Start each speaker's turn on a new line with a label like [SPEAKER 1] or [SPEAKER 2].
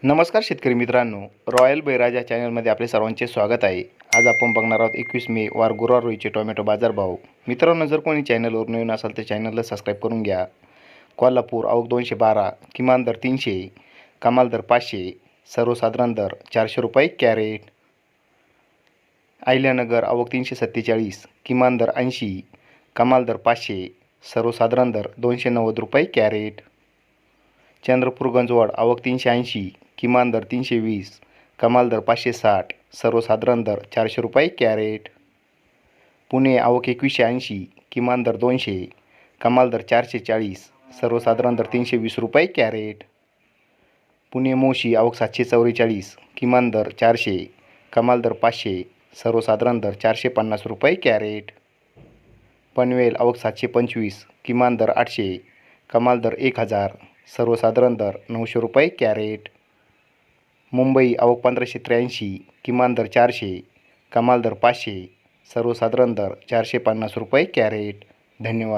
[SPEAKER 1] नमस्कार शेतकरी मित्रांनो, रॉयल बैराजा चॅनलमध्ये आपले सर्वांचे स्वागत आहे. आज आपण बघणार आहोत 21 मे वार गुरुवार रोजीचे टोमॅटो बाजारभाव. मित्रांनो, जर कोणी चॅनलवर नवीन असाल तर चॅनलला सबस्क्राईब करून घ्या. कोल्हापूर आवक 212, किमान दर 300, कमाल दर 500, सर्वसाधारण दर 400 रुपये कॅरेट. अहिल्यानगर आवक 347, किमान दर 80, कमाल दर 500, सर्वसाधारण दर 290 रुपये कॅरेट. चंद्रपूर गंजवाड आवक 380, किमान दर 320, कमाल दर 560, सर्वसाधारण दर 400 रुपये कॅरेट. पुणे आवक 2180, किमान दर 200, कमाल दर 440, सर्वसाधारण दर 320 रुपये कॅरेट. पुणे मोशी आवक 744, किमान दर 400, कमाल दर 500, सर्वसाधारण दर 450 रुपये कॅरेट. पनवेल आवक 725, किमान दर 800, कमाल दर 1000, सर्वसाधारण दर 900 रुपये कॅरेट. मुंबई आवक 1583, किमान दर 400, कमाल दर 500, सर्वसाधारण दर 450 रुपये कॅरेट. धन्यवाद.